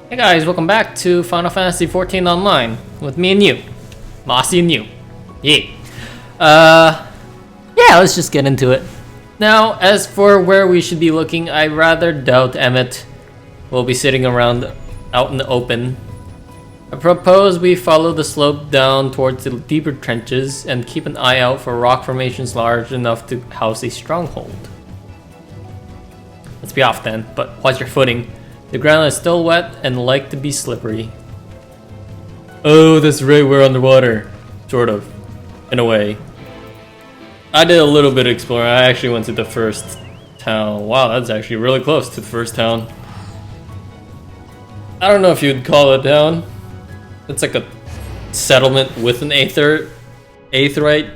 Hey guys, welcome back to Final Fantasy XIV Online with me and you, Mossy and you. Yeah. Yeah, let's just get into it. Now, as for where we should be looking, I rather doubt Emmett will be sitting around out in the open. I propose we follow the slope down towards the deeper trenches and keep an eye out for rock formations large enough to house a stronghold. Let's be off then, but watch your footing. The ground is still wet and like to be slippery. Oh, that's right, we're underwater. Sort of. In a way. I did a little bit of exploring. I actually went to the first town. Wow, that's actually really close to the first town. I don't know if you'd call it town. It's like a settlement with an aetheryte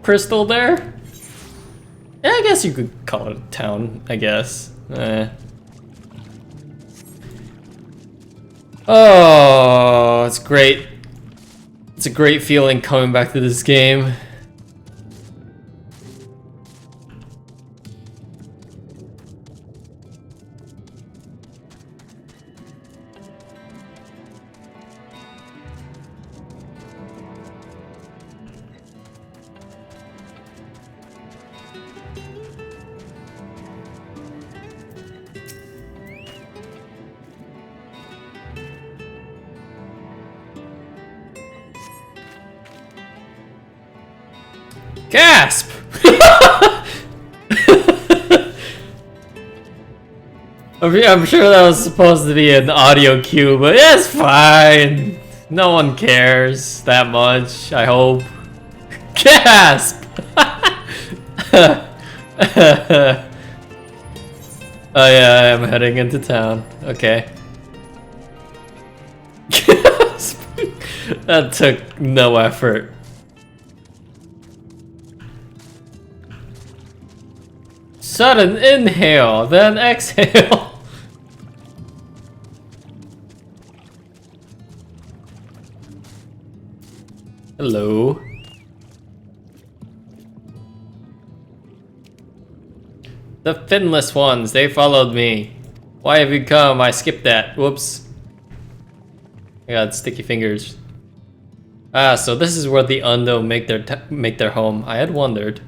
crystal there. Yeah, I guess you could call it a town, I guess. Oh, it's great. It's a great feeling coming back to this game. Gasp! I'm sure that was supposed to be an audio cue, but it's fine. No one cares that much, I hope. Gasp! Oh yeah, I'm heading into town. Okay. Gasp! That took no effort. Sudden inhale, then exhale. Hello. The finless ones, they followed me. Why have you come? I skipped that. Whoops. I got sticky fingers. Ah, so this is where the Undo make their home. I had wondered.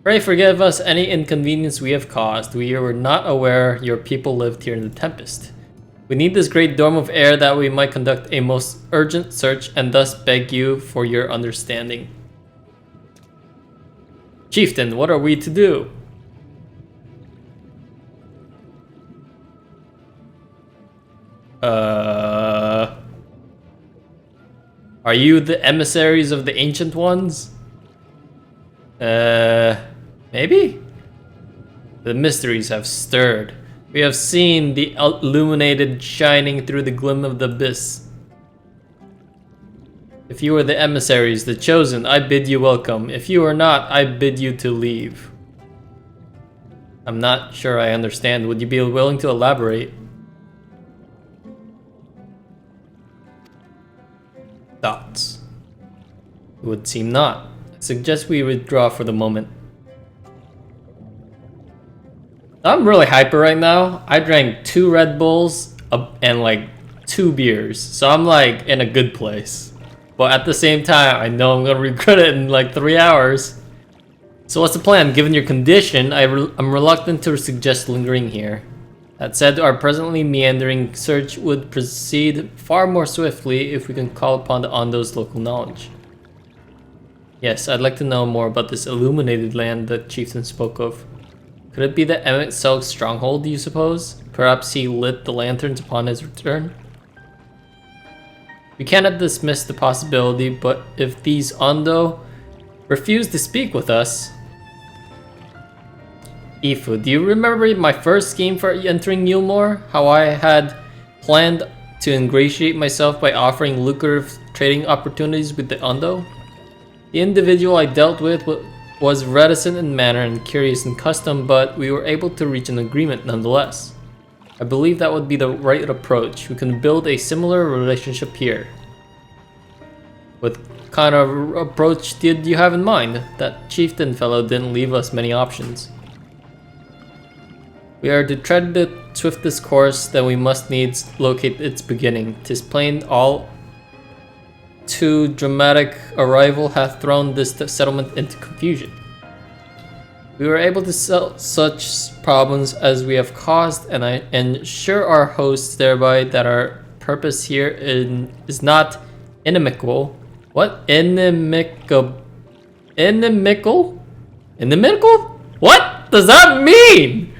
Pray forgive us any inconvenience we have caused. We were not aware your people lived here in the Tempest. We need this great dome of air that we might conduct a most urgent search and thus beg you for your understanding. Chieftain, what are we to do? Are you the emissaries of the Ancient Ones? Maybe? The mysteries have stirred. We have seen the illuminated shining through the glim of the abyss. If you are the emissaries, the chosen, I bid you welcome. If you are not, I bid you to leave. I'm not sure I understand. Would you be willing to elaborate? Thoughts? It would seem not. I suggest we withdraw for the moment. I'm really hyper right now. I drank 2 Red Bulls and like 2 beers. So I'm like in a good place. But at the same time, I know I'm gonna regret it in like 3 hours. So what's the plan? Given your condition, I'm reluctant to suggest lingering here. That said, our presently meandering search would proceed far more swiftly if we can call upon the Undo's local knowledge. Yes, I'd like to know more about this illuminated land that Chieftain spoke of. Could it be the Emmett Selk's stronghold, do you suppose? Perhaps he lit the lanterns upon his return? We cannot dismiss the possibility, but if these Undo refuse to speak with us... Ifu, do you remember my first scheme for entering Yulmore? How I had planned to ingratiate myself by offering lucrative trading opportunities with the Undo? The individual I dealt with was reticent in manner and curious in custom, but we were able to reach an agreement nonetheless. I believe that would be the right approach. We can build a similar relationship here. What kind of approach did you have in mind? That chieftain fellow didn't leave us many options. We are to tread the swiftest course, then we must needs locate its beginning. 'Tis plain all too dramatic arrival hath thrown this settlement into confusion. We were able to solve such problems as we have caused, and I ensure our hosts thereby that our purpose here is not inimical. What? Inimical? Inimical? What does that mean?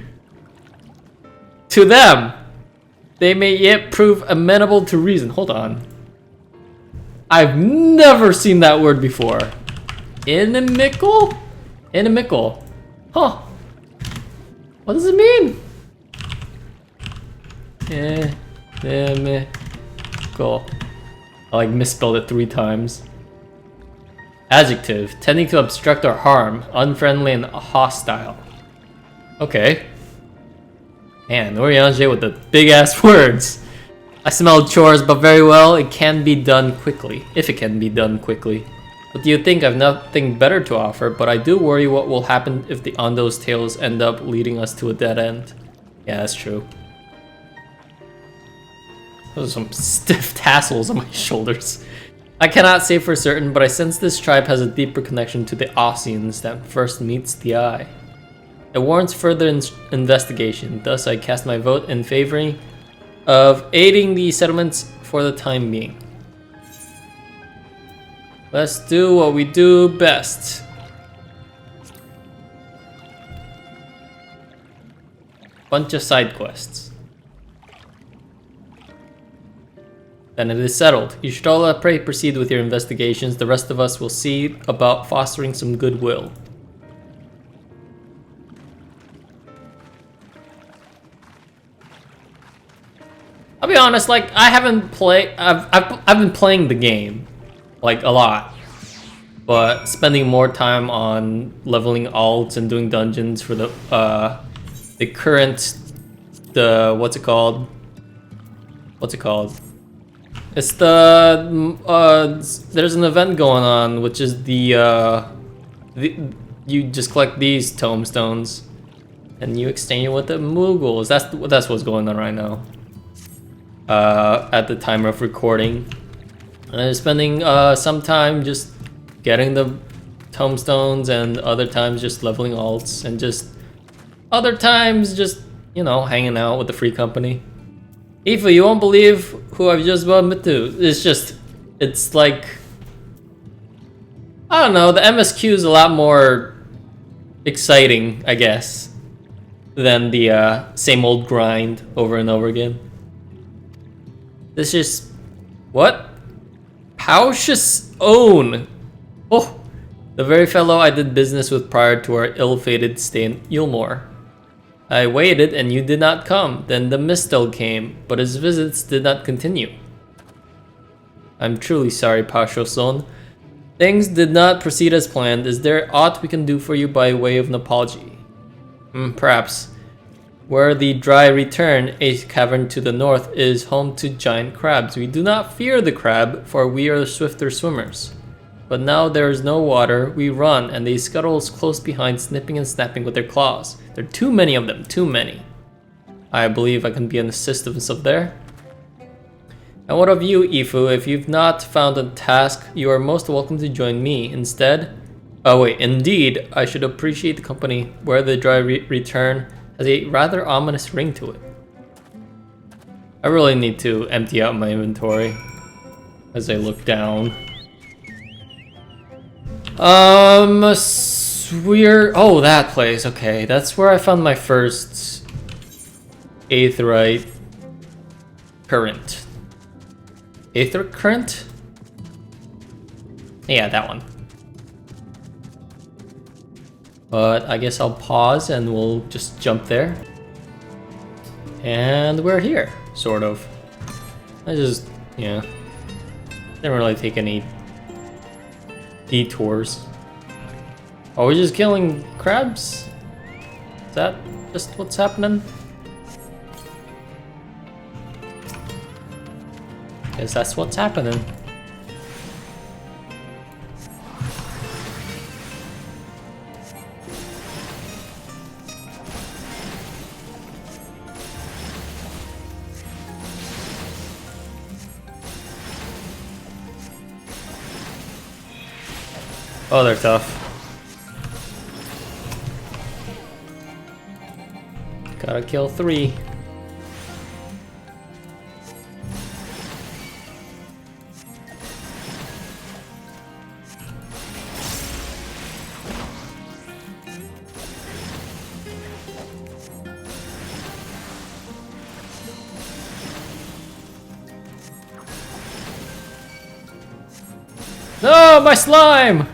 To them, they may yet prove amenable to reason. Hold on. I've never seen that word before. Inimical? Inimical. Huh. What does it mean? Inimical. I like misspelled it 3 times. Adjective. Tending to obstruct or harm. Unfriendly and hostile. Okay. Man, Oriange with the big ass words. I smell chores, but very well, it can be done quickly. If it can be done quickly. What do you think? I've nothing better to offer, but I do worry what will happen if the Ondo's tales end up leading us to a dead end. Yeah, that's true. Those are some stiff tassels on my shoulders. I cannot say for certain, but I sense this tribe has a deeper connection to the Ossians than first meets the eye. It warrants further investigation, thus I cast my vote in favor of aiding the settlements for the time being. Let's do what we do best. Bunch of side quests. Then it is settled. You should all pray proceed with your investigations. The rest of us will see about fostering some goodwill. I'll be honest, like I haven't played. I've been playing the game, like a lot, but spending more time on leveling alts and doing dungeons for the current what's it called? It's there's an event going on, which is the you just collect these tombstones, and you exchange it with the Moogles. That's what's going on right now. At the time of recording, and I'm spending some time just getting the tombstones, and other times just leveling alts, and just other times just, you know, hanging out with the free company. Aoife, you won't believe who I've just bumped into. It's like, I don't know, the MSQ is a lot more exciting, I guess, than the same old grind over and over again. This is what? Paucius Own. Oh, the very fellow I did business with prior to our ill-fated stay in Eulmore. I waited and you did not come. Then the Mistel came, but his visits did not continue. I'm truly sorry, Paucius Own. Things did not proceed as planned. Is there aught we can do for you by way of an apology? Perhaps. Where the dry return, a cavern to the north, is home to giant crabs. We do not fear the crab, for we are swifter swimmers. But now there is no water, we run, and they scuttle close behind, snipping and snapping with their claws. There are too many of them, too many. I believe I can be an assistance of there. And what of you, Ifu? If you've not found a task, you are most welcome to join me. Indeed, I should appreciate the company. Where the dry return has a rather ominous ring to it. I really need to empty out my inventory as I look down. Oh, that place. Okay, that's where I found my first aetheryte current. Aether current? Yeah, that one. But I guess I'll pause and we'll just jump there. And we're here, sort of. Didn't really take any detours. Are we just killing crabs? Is that just what's happening? Guess that's what's happening. Oh, they're tough. Gotta kill 3. No, my slime!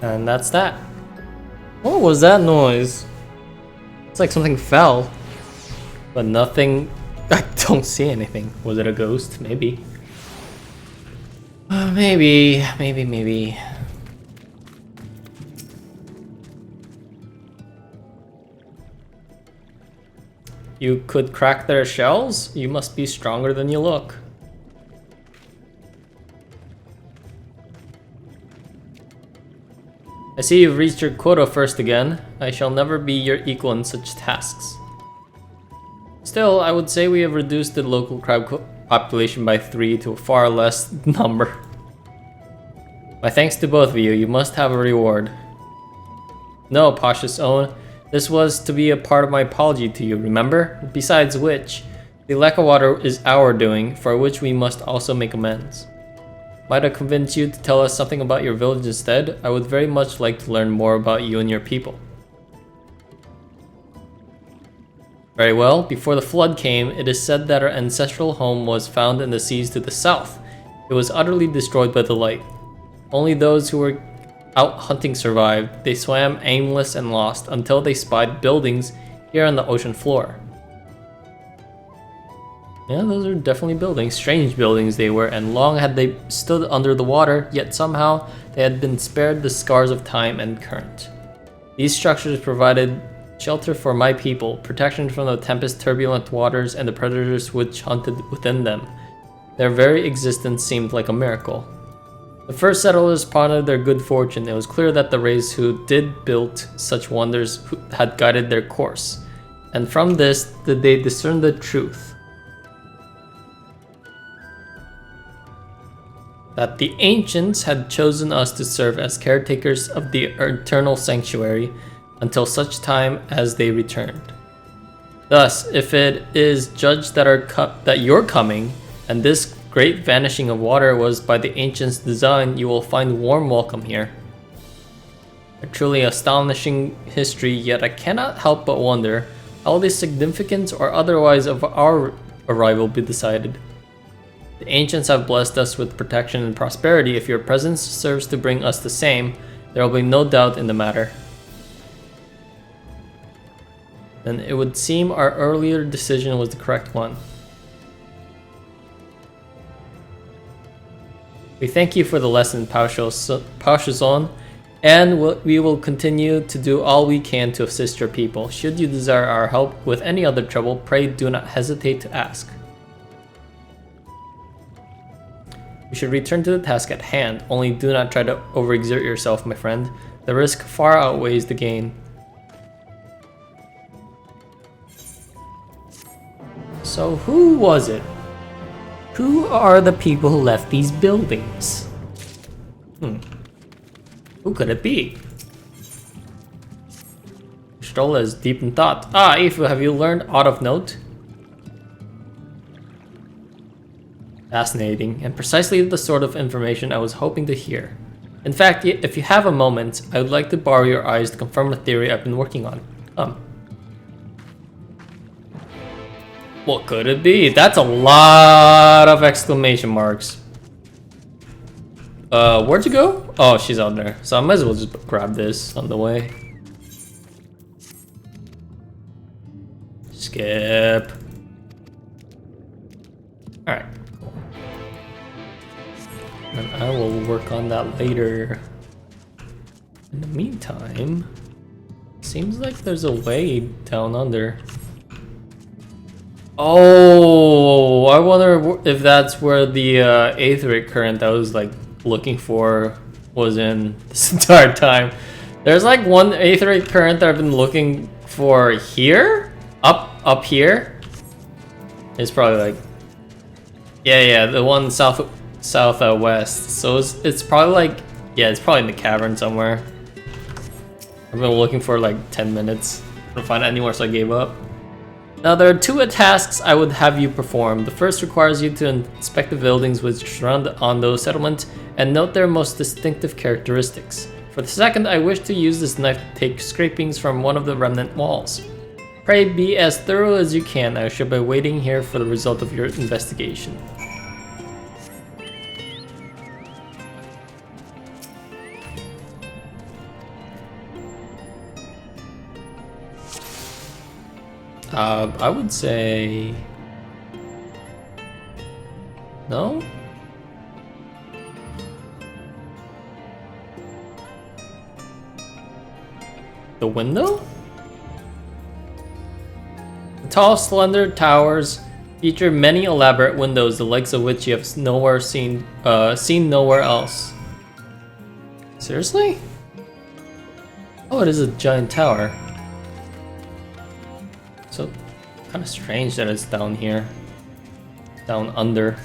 And that's that. What was that noise? It's like something fell. But nothing... I don't see anything. Was it a ghost? Maybe. Maybe. You could crack their shells? You must be stronger than you look. I see you've reached your quota first again. I shall never be your equal in such tasks. Still, I would say we have reduced the local crab population by 3 to a far less number. My thanks to both of you. You must have a reward. No, Pasha's own. This was to be a part of my apology to you, remember? Besides which, the lack of water is our doing, for which we must also make amends. Might I convince you to tell us something about your village instead? I would very much like to learn more about you and your people. Very well, before the flood came, it is said that our ancestral home was found in the seas to the south. It was utterly destroyed by the light. Only those who were out hunting survived. They swam aimless and lost until they spied buildings here on the ocean floor. Yeah, those are definitely buildings. Strange buildings they were, and long had they stood under the water, yet somehow they had been spared the scars of time and current. These structures provided shelter for my people, protection from the tempest's turbulent waters and the predators which hunted within them. Their very existence seemed like a miracle. The first settlers pondered their good fortune. It was clear that the race who did build such wonders had guided their course, and from this did they discern the truth. That the ancients had chosen us to serve as caretakers of the eternal sanctuary until such time as they returned. Thus, if it is judged that your coming and this great vanishing of water was by the ancients' design, you will find warm welcome here. A truly astonishing history, yet I cannot help but wonder how the significance or otherwise of our arrival be decided. The ancients have blessed us with protection and prosperity. If your presence serves to bring us the same, there will be no doubt in the matter. Then it would seem our earlier decision was the correct one. We thank you for the lesson, Pausha-zon, and we will continue to do all we can to assist your people. Should you desire our help with any other trouble, pray do not hesitate to ask. You should return to the task at hand, only do not try to overexert yourself, my friend. The risk far outweighs the gain. So who was it? Who are the people who left these buildings? Who could it be? Stola is deep in thought. Ah, Ifu, have you learned aught of note? Fascinating, and precisely the sort of information I was hoping to hear. In fact, if you have a moment, I would like to borrow your eyes to confirm a theory I've been working on. What could it be? That's a lot of exclamation marks. Where'd you go? Oh, she's out there. So I might as well just grab this on the way. Skip. Alright, cool. And I will work on that later. In the meantime, seems like there's a way down under. Oh, I wonder if that's where the aetheric current I was like looking for was in this entire time. There's like one aetheric current that I've been looking for here, up here. It's probably like, yeah, the one southwest. So it's probably like, yeah, it's probably in the cavern somewhere. I've been looking for like 10 minutes. I don't find it anywhere, so I gave up. Now there are two tasks I would have you perform. The first requires you to inspect the buildings which surround the Ondo settlement and note their most distinctive characteristics. For the second, I wish to use this knife to take scrapings from one of the remnant walls. Pray be as thorough as you can. I shall be waiting here for the result of your investigation. I would say no. The window? The tall, slender towers feature many elaborate windows, the likes of which you have seen nowhere else. Seriously? Oh, it is a giant tower. So, kind of strange that it's down here. Down under.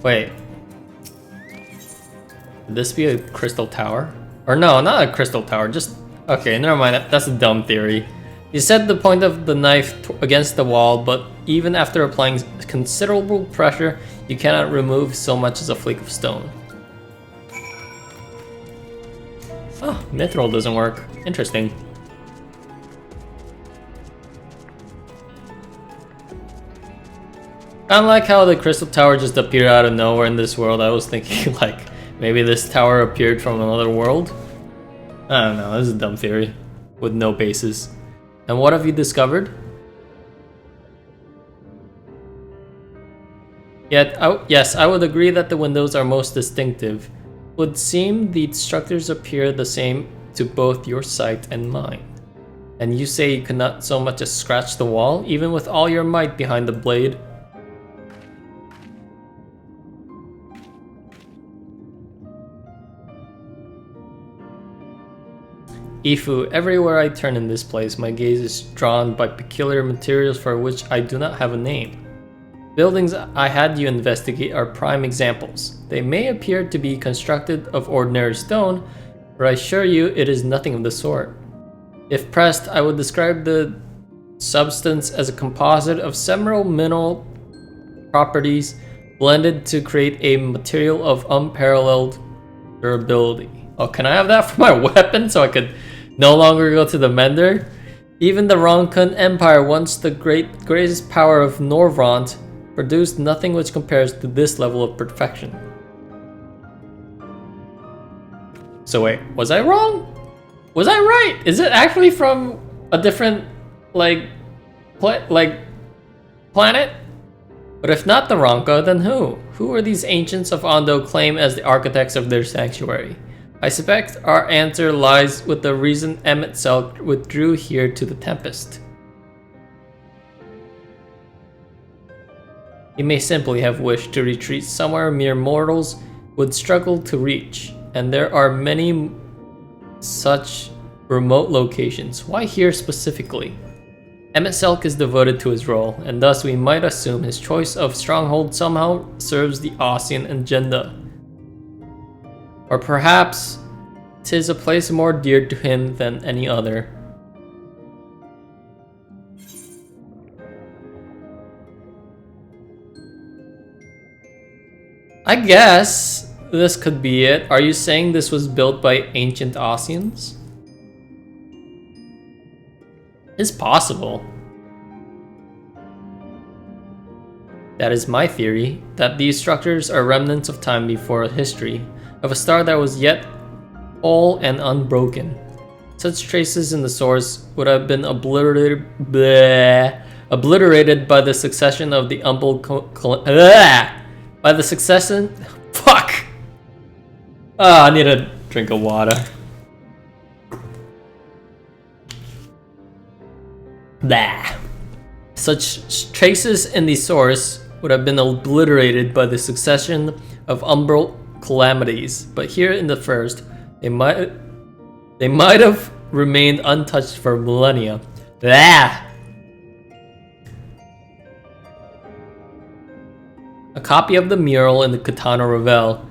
Wait. Would this be a crystal tower? Or no, not a crystal tower, just... Okay, never mind, that's a dumb theory. You set the point of the knife against the wall, but even after applying considerable pressure, you cannot remove so much as a flake of stone. Oh, mithril doesn't work. Interesting. Kinda like how the crystal tower just appeared out of nowhere in this world. I was thinking like, maybe this tower appeared from another world? I don't know, this is a dumb theory with no basis. And what have you discovered? Yet, yes, I would agree that the windows are most distinctive. Would seem the structures appear the same to both your sight and mine. And you say you could not so much as scratch the wall, even with all your might behind the blade? Ifu, everywhere I turn in this place, my gaze is drawn by peculiar materials for which I do not have a name. Buildings I had you investigate are prime examples. They may appear to be constructed of ordinary stone, but I assure you it is nothing of the sort. If pressed, I would describe the substance as a composite of several mineral properties blended to create a material of unparalleled durability. Oh, can I have that for my weapon so I could no longer go to the mender? Even the Ronkun Empire, once the greatest power of Norvrant, produced nothing which compares to this level of perfection. So wait, was I wrong? Was I right? Is it actually from a different, planet? But if not the Ronka, then who? Who are these ancients of Ondo claim as the architects of their sanctuary? I suspect our answer lies with the reason Emmet Selk withdrew here to the Tempest. He may simply have wished to retreat somewhere mere mortals would struggle to reach, and there are many such remote locations. Why here specifically? Emmet Selk is devoted to his role, and thus we might assume his choice of stronghold somehow serves the Ossian agenda. Or perhaps 'tis a place more dear to him than any other. I guess this could be it. Are you saying this was built by ancient Ossians? It's possible. That is my theory, that these structures are remnants of time before history, of a star that was yet whole and unbroken. Such traces in the source would have been obliterated by the succession of the by the succession. Fuck! Ah, I need a drink of water. Blah. Such traces in the source would have been obliterated by the succession of umbral calamities, but here in the first, they might have remained untouched for millennia. Blah. A copy of the mural in the Katana Revel.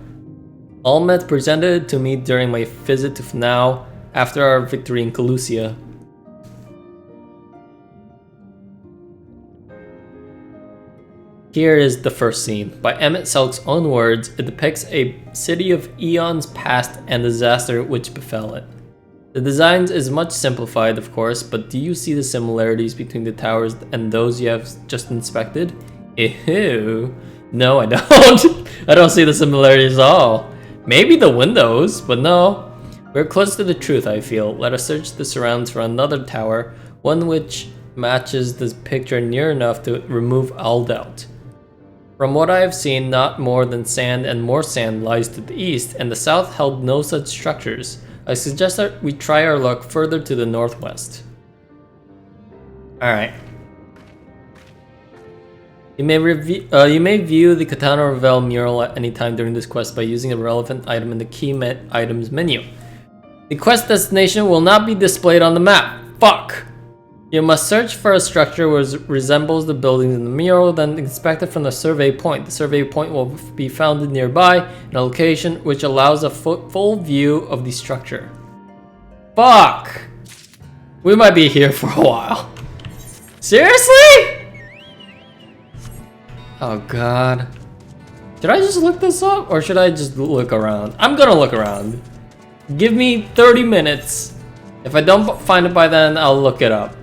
Almet presented it to me during my visit to Fnau after our victory in Calusia. Here is the first scene. By Emmett Selk's own words, it depicts a city of eons past and disaster which befell it. The design is much simplified, of course, but do you see the similarities between the towers and those you have just inspected? Ew. No, I don't. I don't see the similarities at all. Maybe the windows, but no. We're close to the truth, I feel. Let us search the surrounds for another tower, one which matches this picture near enough to remove all doubt. From what I have seen, not more than sand and more sand lies to the east, and the south held no such structures. I suggest that we try our luck further to the northwest. Alright. You may view the Katana Revel mural at any time during this quest by using a relevant item in the key items menu. The quest destination will not be displayed on the map. Fuck! You must search for a structure which resembles the buildings in the mural, then inspect it from the survey point. The survey point will be found nearby in a location which allows a full view of the structure. Fuck! We might be here for a while. Seriously? Oh god. Should I just look this up or should I just look around? I'm gonna look around. Give me 30 minutes. If I don't find it by then, I'll look it up.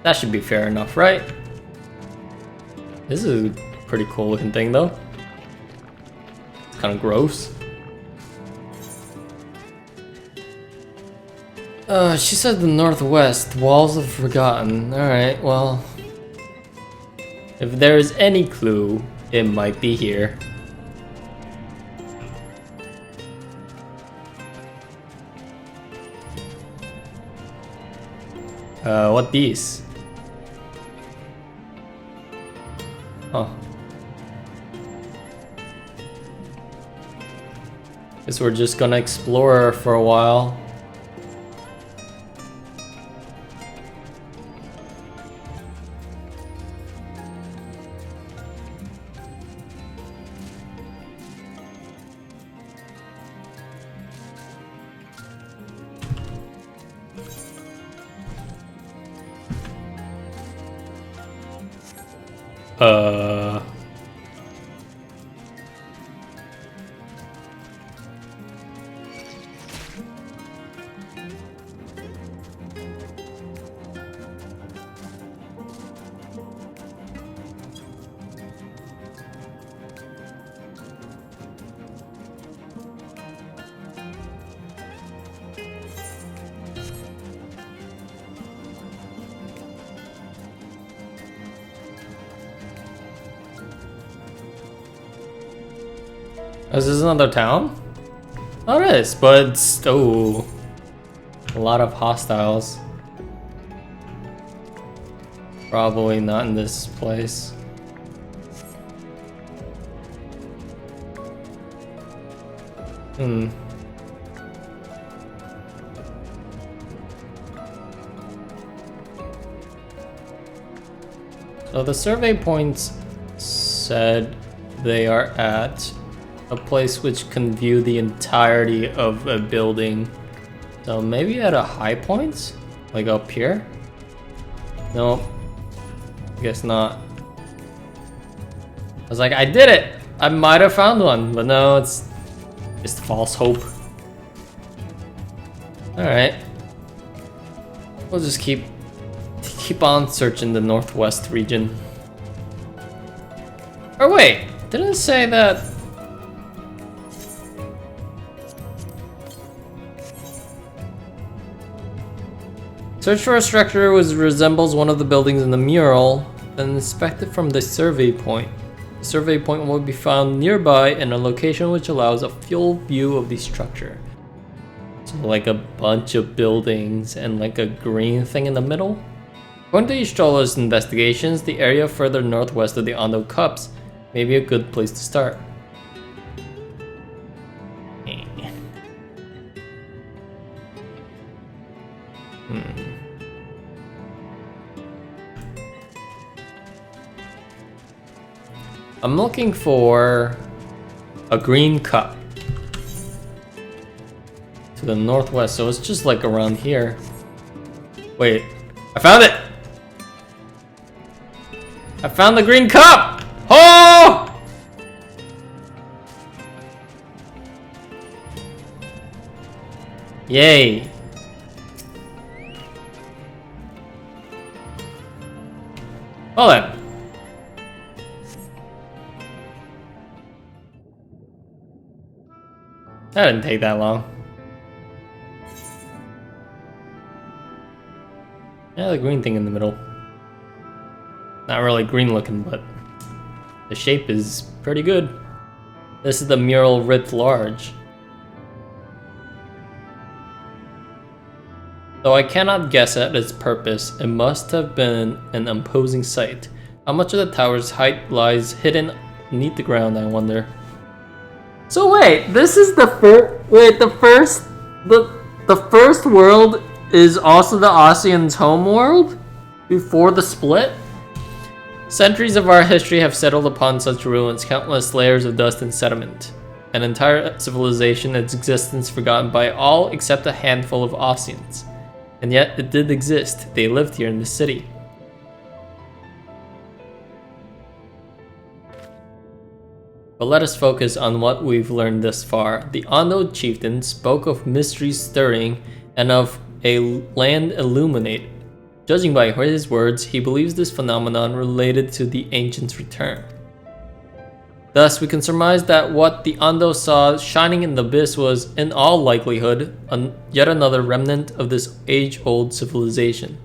That should be fair enough, right? This is a pretty cool looking thing though. It's kind of gross. She said the northwest, walls of forgotten. Alright, well. If there is any clue, it might be here. What these? Huh. Guess we're just gonna explore for a while. Is this another town? Oh, it is, but it's, oh, a lot of hostiles. Probably not in this place. So the survey points said they are at a place which can view the entirety of a building. So maybe at a high point? Like up here? No, I guess not. I was like, I did it! I might have found one, but no, it's just false hope. Alright. We'll just keep on searching the northwest region. Or wait, didn't it say that? Search for a structure which resembles one of the buildings in the mural, then inspect it from the survey point. The survey point will be found nearby in a location which allows a full view of the structure. So like a bunch of buildings and like a green thing in the middle? According to Ystrola's investigations, the area further northwest of the Ondo Cups may be a good place to start. I'm looking for a green cup to the northwest, so it's just like around here. Wait, I found it! I found the green cup! Oh! Yay. Well then. That didn't take that long. Yeah, the green thing in the middle. Not really green looking, but the shape is pretty good. This is the mural writ large. Though I cannot guess at its purpose, it must have been an imposing sight. How much of the tower's height lies hidden beneath the ground, I wonder. So wait, this is the the first world is also the Ossians' home world? Before the split? Centuries of our history have settled upon such ruins, countless layers of dust and sediment. An entire civilization, its existence forgotten by all except a handful of Ossians. And yet it did exist. They lived here in the city. But let us focus on what we've learned thus far. The Ondo chieftain spoke of mysteries stirring and of a land illuminated. Judging by his words, he believes this phenomenon related to the ancients' return. Thus, we can surmise that what the Ondo saw shining in the abyss was, in all likelihood, yet another remnant of this age-old civilization.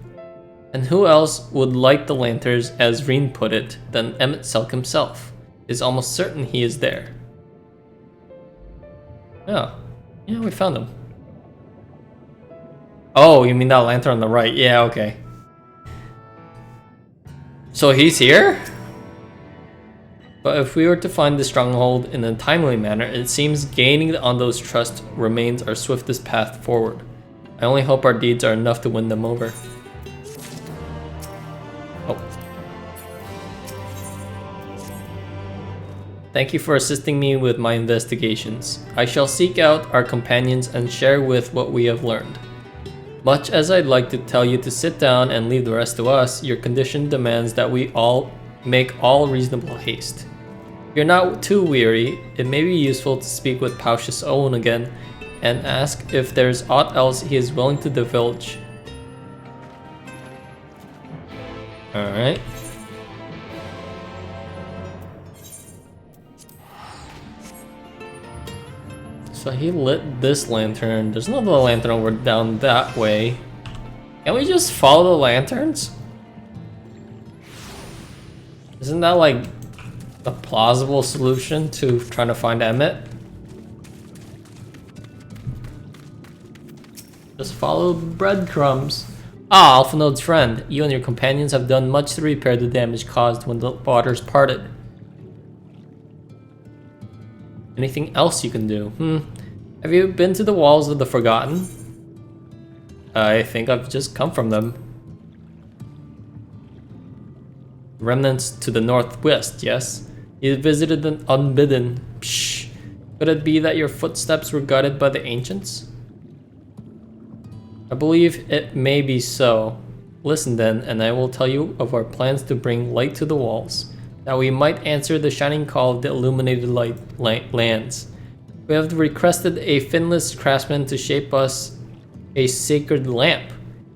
And who else would light the lanterns, as Reen put it, than Emmett Selk himself? Is almost certain he is there. Oh, yeah, we found him. Oh, you mean that lantern on the right? Yeah, okay. So he's here? But if we were to find the stronghold in a timely manner, it seems gaining the Ondo's trust remains our swiftest path forward. I only hope our deeds are enough to win them over. Oh. Thank you for assisting me with my investigations. I shall seek out our companions and share with what we have learned. Much as I'd like to tell you to sit down and leave the rest to us, your condition demands that we all make all reasonable haste. If you're not too weary, it may be useful to speak with Pausius Owen again and ask if there's aught else he is willing to divulge. Alright. So he lit this lantern. There's another lantern over down that way. Can we just follow the lanterns? Isn't that like a plausible solution to trying to find Emmett? Just follow breadcrumbs. Ah, Alphinode's friend. You and your companions have done much to repair the damage caused when the waters parted. Anything else you can do? Have you been to the walls of the Forgotten? I think I've just come from them. Remnants to the northwest, yes? You visited the Unbidden. Psh! Could it be that your footsteps were guided by the ancients? I believe it may be so. Listen then, and I will tell you of our plans to bring light to the walls, that we might answer the shining call of the illuminated lands. We have requested a finless craftsman to shape us a sacred lamp.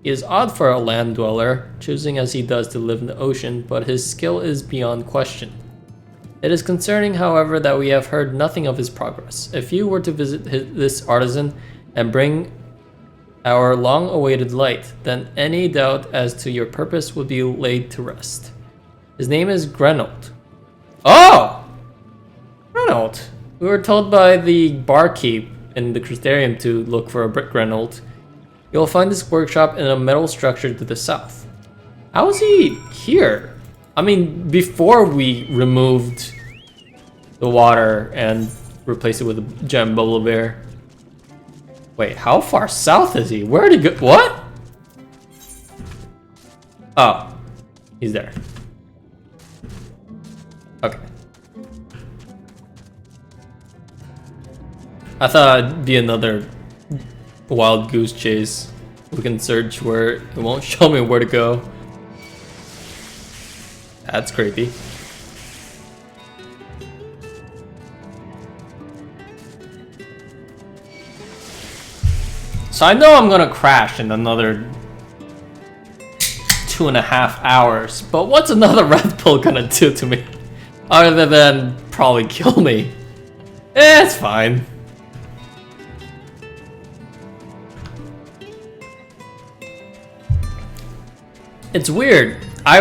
He is odd for a land dweller, choosing as he does to live in the ocean, but his skill is beyond question. It is concerning, however, that we have heard nothing of his progress. If you were to visit this artisan and bring our long-awaited light, then any doubt as to your purpose would be laid to rest. His name is Grenold. Oh! Grenold. We were told by the barkeep in the Crystarium to look for a Grenold. You'll find this workshop in a metal structure to the south. How is he here? I mean, before we removed the water and replaced it with a giant bubble bear. Wait, how far south is he? Where did he go? What? Oh, he's there. Okay. I thought it'd be another wild goose chase. We can search where it won't show me where to go. That's creepy. So I know I'm gonna crash in another 2.5 hours, but what's another Red Bull gonna do to me? Other than probably kill me. It's fine. It's weird. I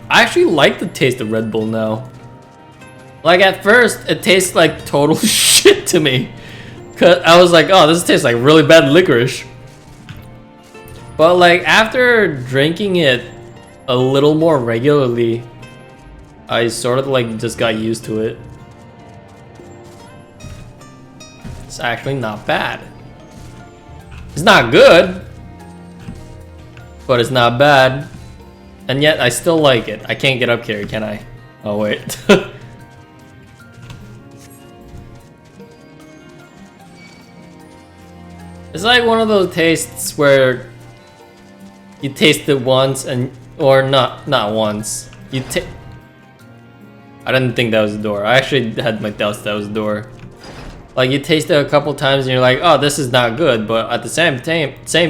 actually like the taste of Red Bull now. Like at first, it tastes like total shit to me. Cause I was like, oh, this tastes like really bad licorice. But like after drinking it a little more regularly, I sort of like just got used to it. It's actually not bad. It's not good, but it's not bad. And yet I still like it. I can't get up here, can I? Oh wait. It's like one of those tastes where you taste it once and or not once. I didn't think that was a door. I actually had my doubts that was a door. Like you taste it a couple times and you're like, oh, this is not good, but at the same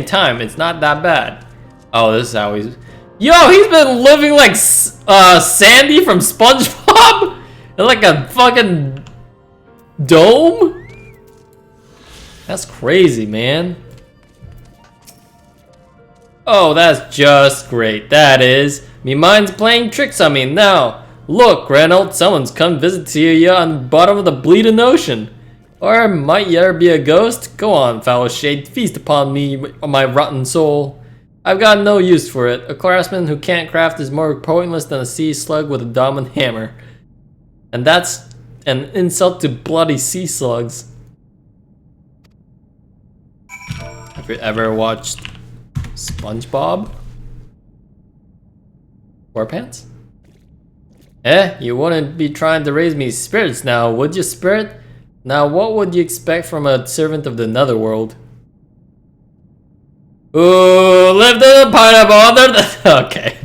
time, it's not that bad. Oh, this is how he's. Yo, he's been living like Sandy from SpongeBob in like a fucking dome. That's crazy, man. Oh, that's just great. That is. Me mind's playing tricks on me now. Look, Reynolds, someone's come visit to you on the bottom of the bleeding ocean. Or might there be a ghost? Go on, foul shade, feast upon me, my rotten soul. I've got no use for it. A craftsman who can't craft is more pointless than a sea slug with a diamond hammer. And that's an insult to bloody sea slugs. Have you ever watched SpongeBob? SquarePants? You wouldn't be trying to raise me spirits now, would you, spirit? Now what would you expect from a servant of the netherworld? Ooh, lived in a pineapple under the... Okay.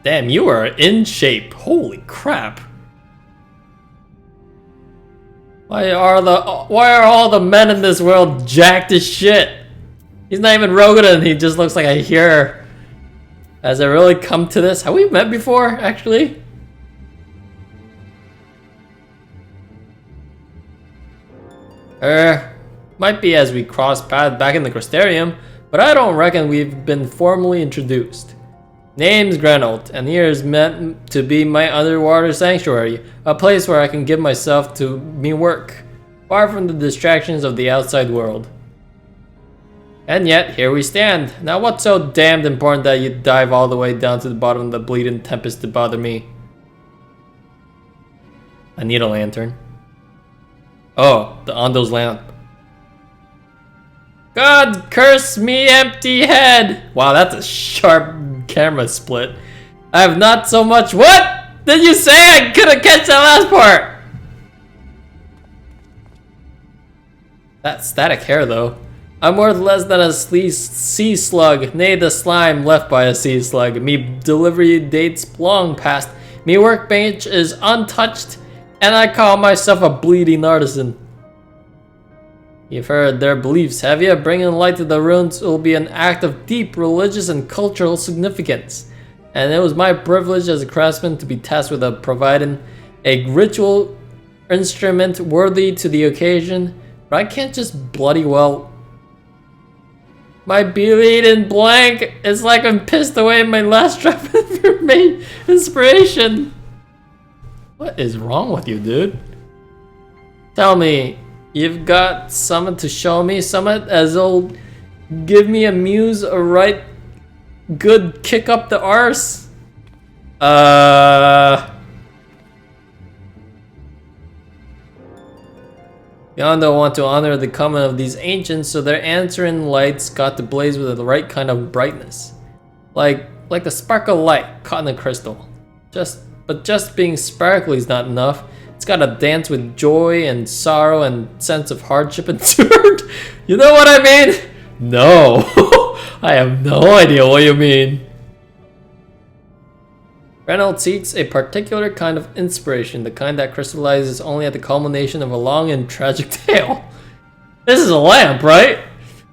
Damn, you are in shape. Holy crap. Why are all the men in this world jacked as shit? He's not even Rogan, he just looks like a hero. Has it really come to this? Have we met before, actually? Might be as we cross paths back in the Crystarium, but I don't reckon we've been formally introduced. Name's Grenold, and here is meant to be my underwater sanctuary, a place where I can give myself to me work, far from the distractions of the outside world. And yet, here we stand. Now what's so damned important that you dive all the way down to the bottom of the bleeding tempest to bother me? I need a lantern. Oh, the Ondo's lamp. God curse me, empty head! Wow, that's a sharp camera split. I have not so much. What did you say? I couldn't catch that last part. That static hair, though. I'm worth less than a sea slug, nay, the slime left by a sea slug. Me delivery date's long past. Me workbench is untouched, and I call myself a bleeding artisan. You've heard their beliefs, have you? Bringing light to the ruins will be an act of deep religious and cultural significance. And it was my privilege as a craftsman to be tasked with providing a ritual instrument worthy to the occasion. But I can't just bloody well... My bleed in blank is like I'm pissed away my last drop of inspiration. What is wrong with you, dude? Tell me, you've got something to show me? Something as'll give me a muse a right good kick up the arse? Yondo want to honor the coming of these ancients, so their answering lights got to blaze with the right kind of brightness. Like the sparkle light caught in a crystal. But just being sparkly is not enough. It's gotta dance with joy and sorrow and sense of hardship endured. You know what I mean? No. I have no idea what you mean. Reynolds seeks a particular kind of inspiration, the kind that crystallizes only at the culmination of a long and tragic tale. This is a lamp, right?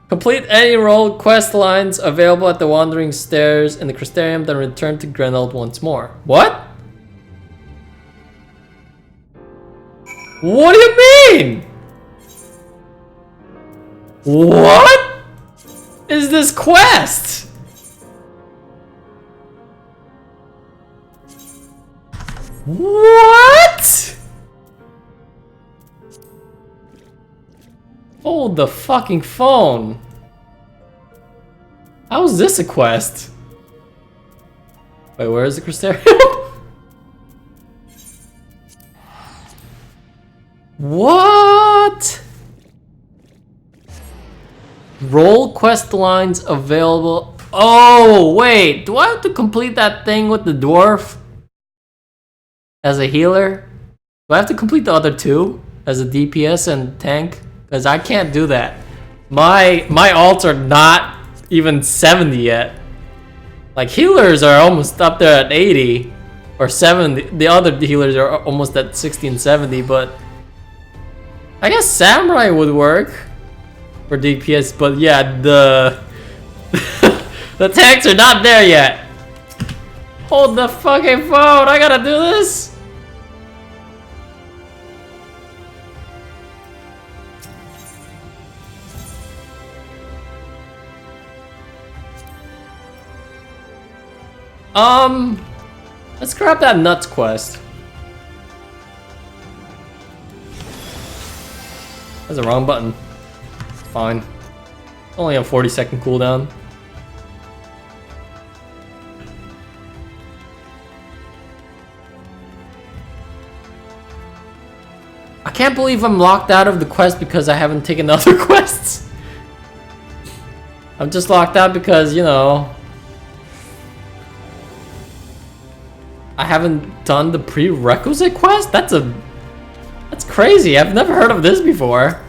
Complete any role quest lines available at the Wandering Stairs in the Crystarium, then return to Grenold once more. What? What do you mean? What is this quest? What? Hold the fucking phone. How is this a quest? Wait, where is the Crystarium? What? Roll quest lines available. Oh, wait. Do I have to complete that thing with the dwarf? As a healer? Do I have to complete the other two? As a DPS and tank? Because I can't do that. My alts are not even 70 yet. Like, healers are almost up there at 80. Or 70. The other healers are almost at 60 and 70, but... I guess Samurai would work for DPS, but yeah, the tanks are not there yet. Hold the fucking phone, I gotta do this. Let's grab that nuts quest. That's the wrong button. Fine. Only a 40-second cooldown. I can't believe I'm locked out of the quest because I haven't taken other quests. I'm just locked out because, you know, I haven't done the prerequisite quest? That's crazy. I've never heard of this before.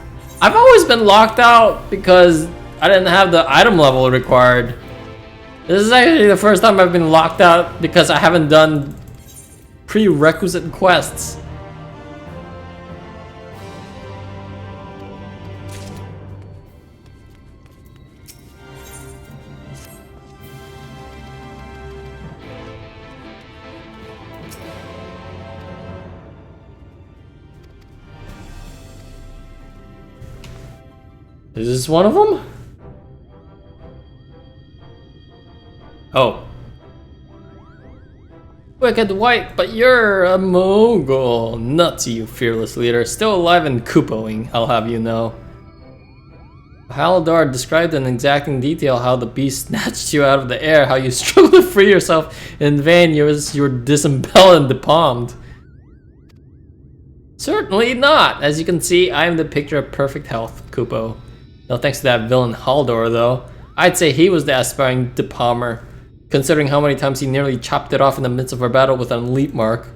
I've always been locked out because I didn't have the item level required. This is actually the first time I've been locked out because I haven't done prerequisite quests. Is this one of them? Oh. Wicked White, but you're a mogul. Nuts, you fearless leader. Still alive and kupoing, I'll have you know. Halidar described in exacting detail how the beast snatched you out of the air, how you struggled to free yourself in vain, you were disemboweled and depalmed. Certainly not. As you can see, I am the picture of perfect health, Kupo. No thanks to that villain Haldor, though. I'd say he was the aspiring depalmer, considering how many times he nearly chopped it off in the midst of our battle with an elite mark.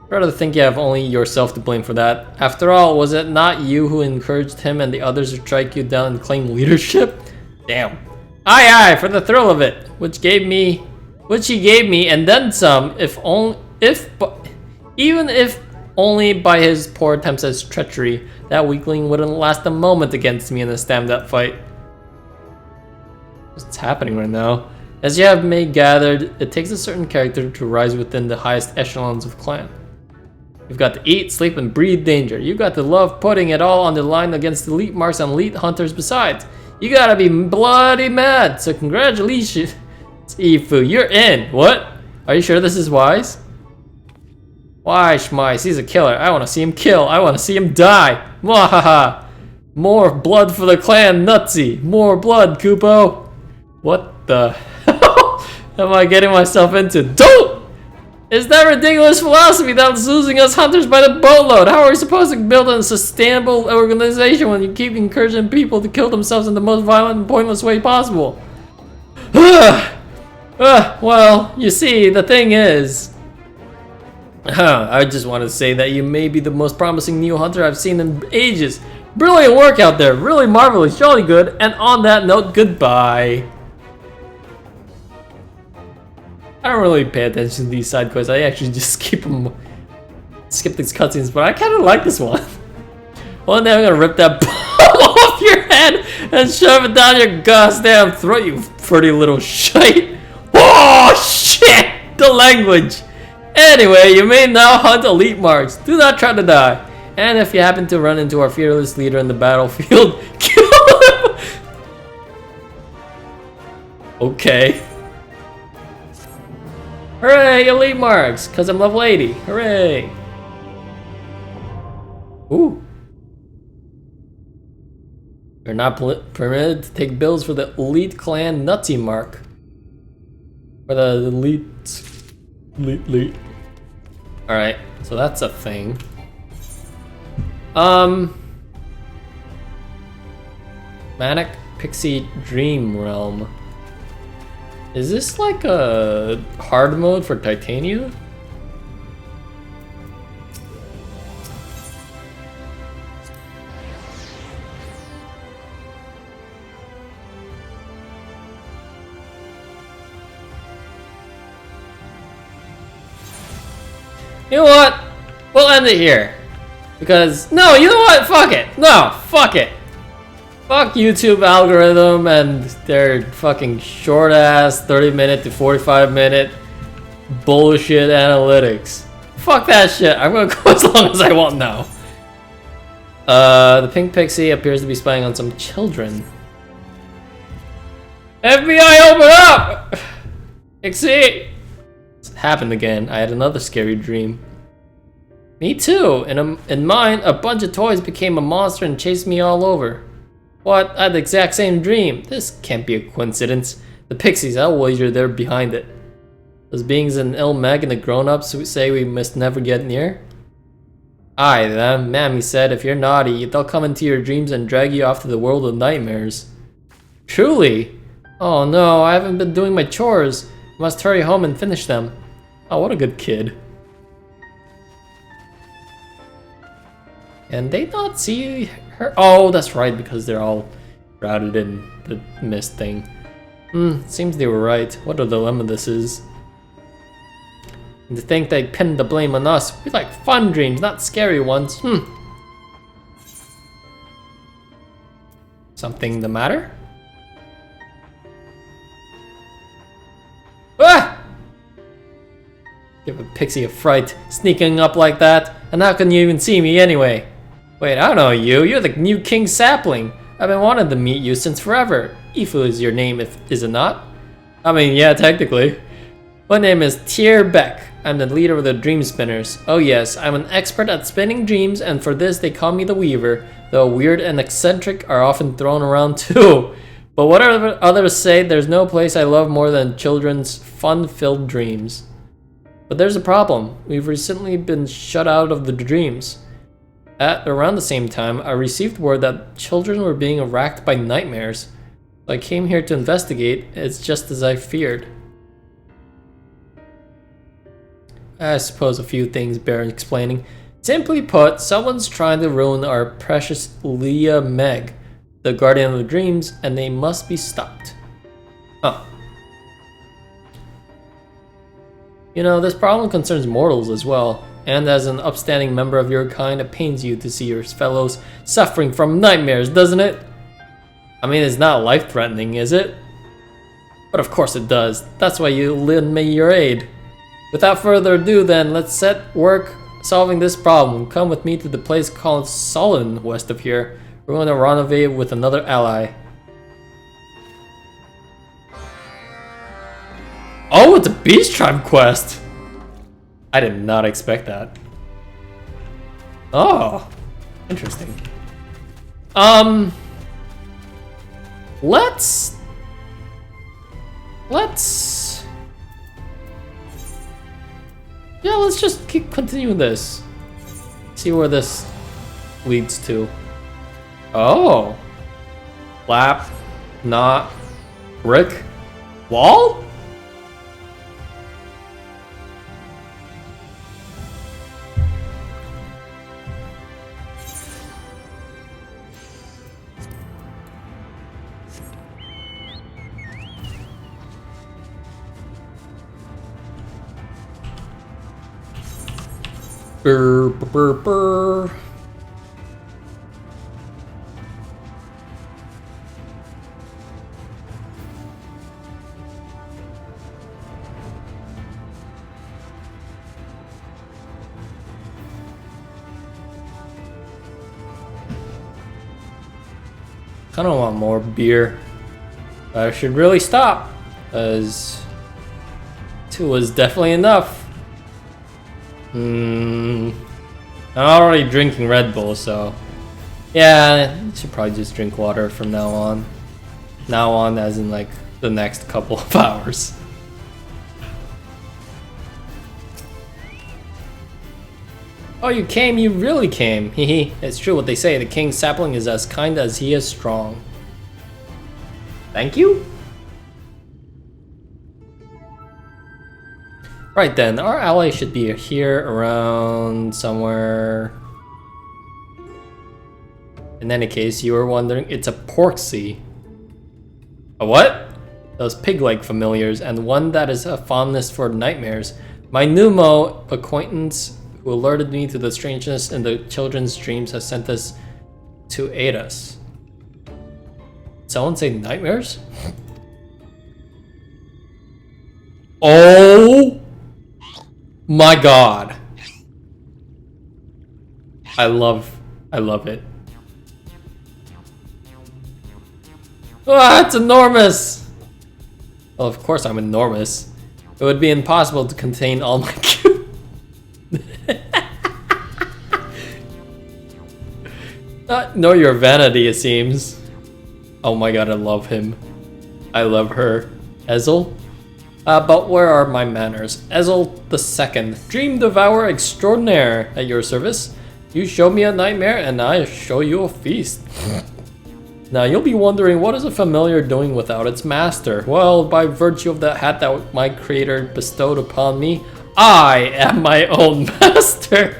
Rather think you have only yourself to blame for that. After all, was it not you who encouraged him and the others to strike you down and claim leadership? Damn. Aye aye, for the thrill of it, which he gave me, and then some. Even if only by his poor attempts at treachery. That weakling wouldn't last a moment against me in a stand-up fight. What's happening right now? As you have may gathered, it takes a certain character to rise within the highest echelons of clan. You've got to eat, sleep, and breathe danger. You've got to love putting it all on the line against elite marks and elite hunters besides. You gotta be bloody mad, so congratulations, Ifu, you're in. What? Are you sure this is wise? Why, Schmeiss, he's a killer. I wanna see him kill. I wanna see him die. Mwahaha. More blood for the clan, Nutsy. More blood, Kupo. What the hell am I getting myself into? Don't! It's that ridiculous philosophy that's losing us hunters by the boatload. How are we supposed to build a sustainable organization when you keep encouraging people to kill themselves in the most violent and pointless way possible? Well, you see, the thing is... I just want to say that you may be the most promising new hunter I've seen in ages. Brilliant work out there. Really marvelous, jolly good. And on that note, goodbye. I don't really pay attention to these side quests. I actually just skip these cutscenes, but I kind of like this one. Well, now I'm gonna rip that ball off your head and shove it down your goddamn throat, you pretty little shite. Oh shit! The language. Anyway, you may now hunt elite marks. Do not try to die. And if you happen to run into our fearless leader in the battlefield, kill him. Okay. Hooray, elite marks, because I'm level 80. Hooray. Ooh. You're not permitted to take bills for the elite clan Nutsy mark. For the elite. Alright, so that's a thing. Manic Pixie Dream Realm. Is this like a hard mode for Titania? You know what? We'll end it here. Because, no, you know what? Fuck it. No, fuck it. Fuck YouTube algorithm and their fucking short ass 30-minute to 45-minute bullshit analytics. Fuck that shit. I'm gonna go as long as I want now. The pink pixie appears to be spying on some children. FBI, open up! Pixie! It's happened again. I had another scary dream. Me too. In mine, a bunch of toys became a monster and chased me all over. What? I had the exact same dream. This can't be a coincidence. The pixies, I'll wager they're behind it. Those beings in ill mag and the grown-ups who say we must never get near? Aye, them. Mammy said if you're naughty, they'll come into your dreams and drag you off to the world of nightmares. Truly? Oh no, I haven't been doing my chores. Must hurry home and finish them. Oh, what a good kid. Can they not see her? Oh, that's right, because they're all shrouded in the mist thing. Seems they were right. What a dilemma this is. And to think they pinned the blame on us. We like fun dreams, not scary ones. Something the matter? Ah! Give a pixie a fright, sneaking up like that. And how can you even see me anyway? Wait, I don't know you. You're the new King Sapling. I've been wanting to meet you since forever. Ifu is your name, is it not? I mean, yeah, technically. My name is Tier Beck. I'm the leader of the Dream Spinners. Oh yes, I'm an expert at spinning dreams, and for this they call me the Weaver, though weird and eccentric are often thrown around too. But whatever others say, there's no place I love more than children's fun-filled dreams. But there's a problem. We've recently been shut out of the dreams. At around the same time, I received word that children were being racked by nightmares. So I came here to investigate. It's just as I feared. I suppose a few things bear explaining. Simply put, someone's trying to ruin our precious Leah Meg, the guardian of the dreams, and they must be stopped. Huh. You know, this problem concerns mortals as well. And as an upstanding member of your kind, it pains you to see your fellows suffering from nightmares, doesn't it? I mean, it's not life-threatening, is it? But of course it does. That's why you lend me your aid. Without further ado then, let's set work solving this problem. Come with me to the place called Solon west of here. We're going to rendezvous with another ally. Oh, it's a Beast Tribe quest! I did not expect that. Oh, interesting. Let's just keep continuing this. See where this leads to. Oh, lap, not, brick, wall. Brr, brr, brr. Kinda want more beer. I should really stop, because 2 was definitely enough. I'm already drinking Red Bull, so yeah, I should probably just drink water from now on. Now on, as in like the next couple of hours. Oh, you came, you really came. Hehe, it's true what they say, the king's sapling is as kind as he is strong. Thank you? Right then, our ally should be here around somewhere. In any case, you were wondering, it's a Porksy. A what? Those pig-like familiars, and one that is a fondness for nightmares. My Numo acquaintance who alerted me to the strangeness in the children's dreams has sent us to aid us. Someone say nightmares? Oh my god. I love it. Ah, it's enormous! Well, of course I'm enormous. It would be impossible to contain all my Know your vanity, it seems. Oh my god, I love him. I love her. Ezel? But where are my manners? Ezel the Second, Dream Devourer Extraordinaire, at your service. You show me a nightmare and I show you a feast. Now you'll be wondering, what is a familiar doing without its master? Well, by virtue of the hat that my creator bestowed upon me, I am my own master.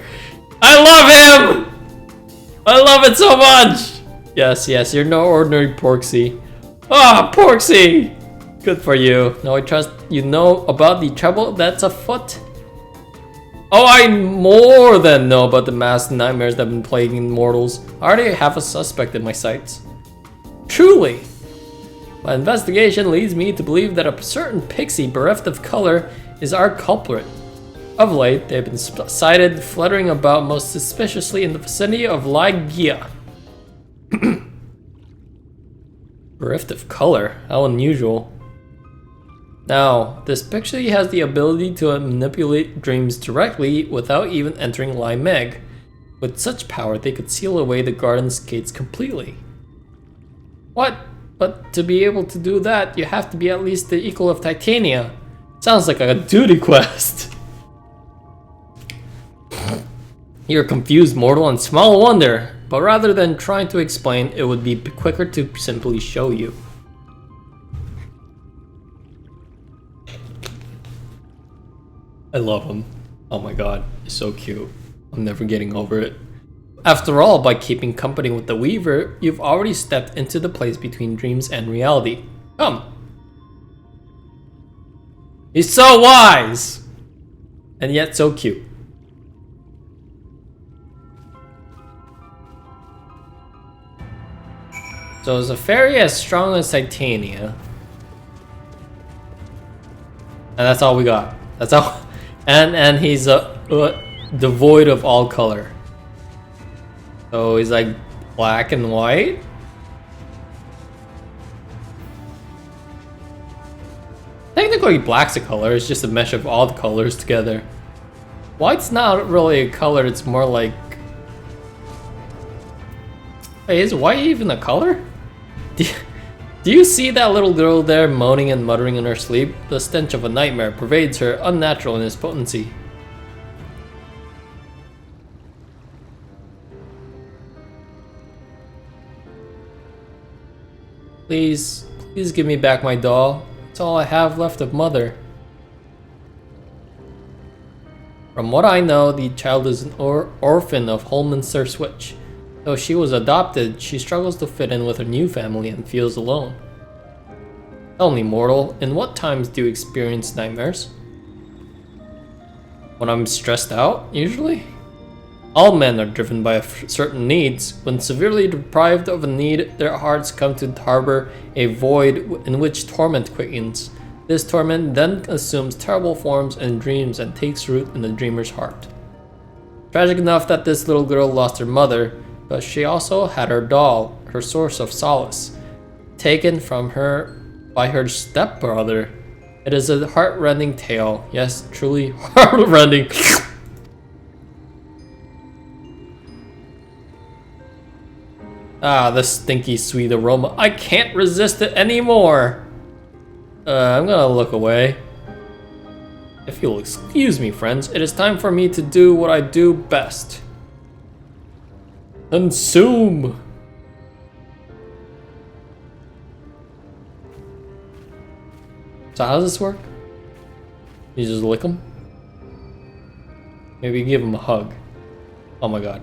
I love him! I love it so much! Yes, you're no ordinary Porksy. Ah, Porksy! Good for you. Now I trust you know about the trouble that's afoot. Oh, I more than know about the mass nightmares that have been plaguing mortals. I already have a suspect in my sights. Truly! My investigation leads me to believe that a certain pixie bereft of color is our culprit. Of late, they've been sighted fluttering about most suspiciously in the vicinity of Lygia. Bereft of color? How unusual. Now, this pixie has the ability to manipulate dreams directly without even entering Limeg. With such power, they could seal away the garden's gates completely. What? But to be able to do that, you have to be at least the equal of Titania. Sounds like a duty quest. You're confused, mortal, and small wonder. But rather than trying to explain, it would be quicker to simply show you. I love him. Oh my god, he's so cute. I'm never getting over it. After all, by keeping company with the Weaver, you've already stepped into the place between dreams and reality. Come. He's so wise! And yet so cute. So is a fairy as strong as Titania? And that's all we got. That's all. And he's devoid of all color. So he's like black and white. Technically black's a color, it's just a mesh of all the colors together. White's not really a color, it's more like... Hey, is white even a color? Do you see that little girl there moaning and muttering in her sleep? The stench of a nightmare pervades her, unnatural in its potency. Please give me back my doll. It's all I have left of Mother. From what I know, the child is an orphan of Holminster Switch. Though she was adopted, she struggles to fit in with her new family and feels alone. Tell me, mortal, in what times do you experience nightmares? When I'm stressed out, usually? All men are driven by certain needs. When severely deprived of a need, their hearts come to harbor a void in which torment quickens. This torment then assumes terrible forms in dreams and takes root in the dreamer's heart. Tragic enough that this little girl lost her mother, but she also had her doll, her source of solace, taken from her by her stepbrother. It is a heart-rending tale. Yes, truly heart-rending. Ah, the stinky sweet aroma. I can't resist it anymore. I'm gonna look away. If you'll excuse me, friends, it is time for me to do what I do best. Consume! So how does this work? You just lick them? Maybe give them a hug. Oh my god.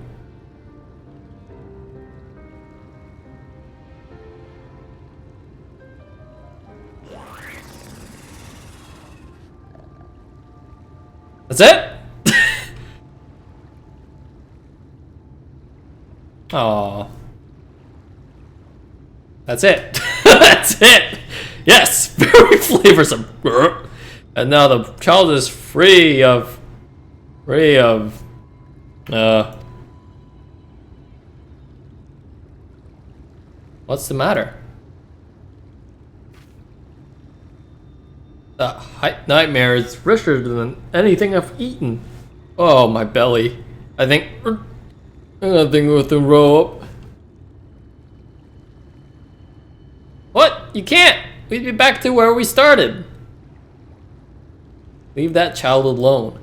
That's it? Oh. That's it. That's it. Yes, very flavorsome. And now the child is free of what's the matter? The nightmare is richer than anything I've eaten. Oh, my belly. I think I'm gonna go throw up. What? You can't! We'd be back to where we started. Leave that child alone.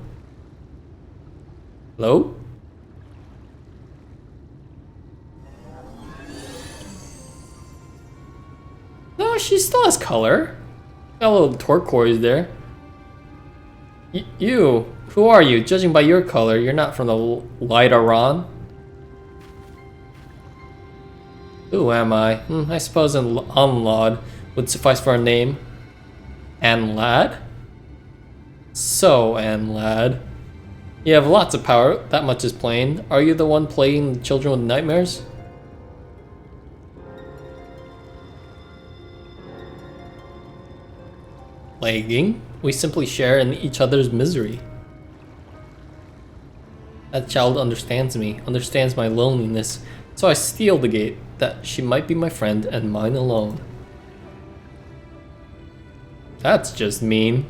Hello? No, she still has color. Got a little turquoise there. You, who are you? Judging by your color, you're not from the light Iran. Who am I? I suppose an Anlad would suffice for a name. Anlad? So, Anlad. You have lots of power, that much is plain. Are you the one plaguing the children with nightmares? Plaguing? We simply share in each other's misery. That child understands me, understands my loneliness, so I steal the gate, that she might be my friend and mine alone. That's just mean.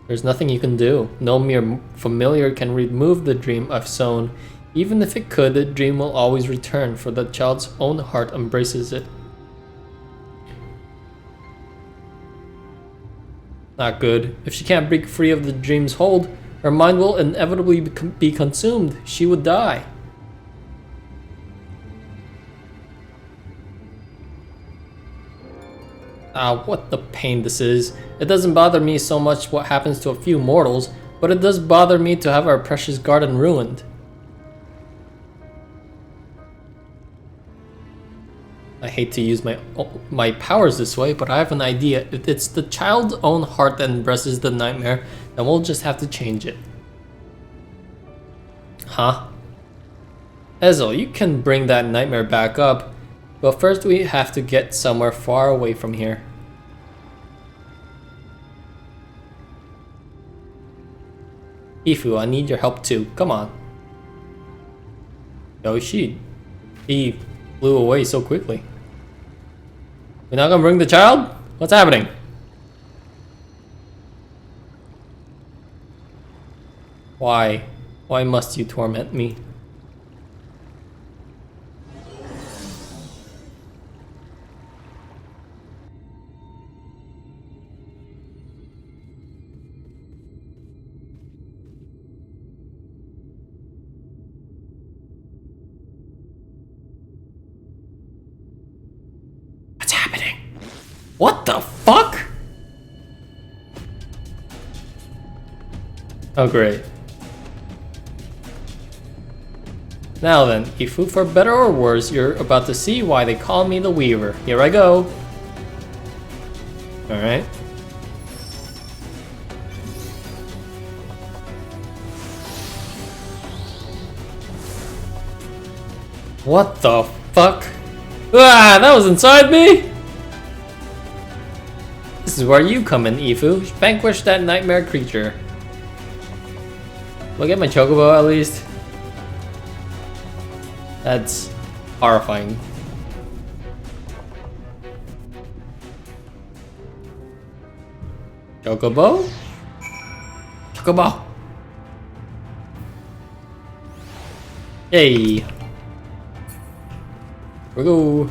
There's nothing you can do. No mere familiar can remove the dream I've sown. Even if it could, the dream will always return, for the child's own heart embraces it. Not good. If she can't break free of the dream's hold, her mind will inevitably be consumed. She would die. Ah, what the pain this is. It doesn't bother me so much what happens to a few mortals, but it does bother me to have our precious garden ruined. I hate to use my powers this way, but I have an idea. If it's the child's own heart that embraces the nightmare, then we'll just have to change it. Huh? Ezel, you can bring that nightmare back up, but first we have to get somewhere far away from here. Ifu, I need your help too. Come on. Oh shit. He flew away so quickly. You're not gonna bring the child? What's happening? Why? Why must you torment me? What's happening? What the fuck? Oh great. Now then, Ifu, for better or worse, you're about to see why they call me the Weaver. Here I go. Alright. What the fuck? Ah, that was inside me! This is where you come in, Ifu. Vanquish that nightmare creature. Look at my chocobo at least. That's horrifying. Chocobo? Chocobo! Hey! Here we go!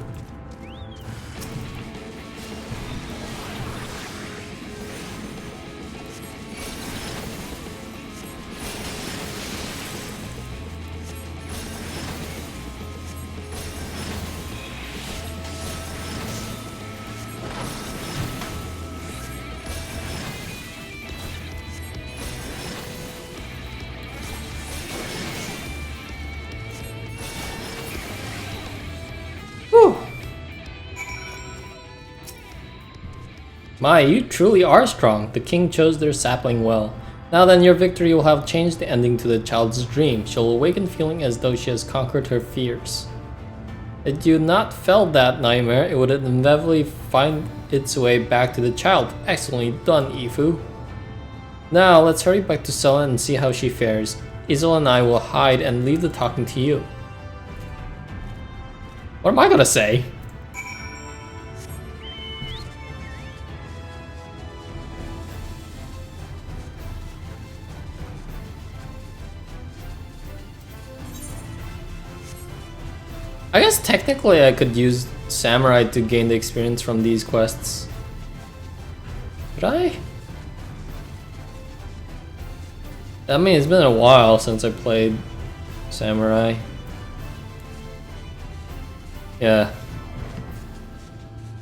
My, you truly are strong. The king chose their sapling well. Now then, your victory will have changed the ending to the child's dream. She'll awaken feeling as though she has conquered her fears. Had you not felt that nightmare, it would inevitably find its way back to the child. Excellently done, Ifu. Now, let's hurry back to Sela and see how she fares. Izel and I will hide and leave the talking to you. What am I gonna say? I guess technically I could use Samurai to gain the experience from these quests. Should I? I mean, it's been a while since I played Samurai. Yeah.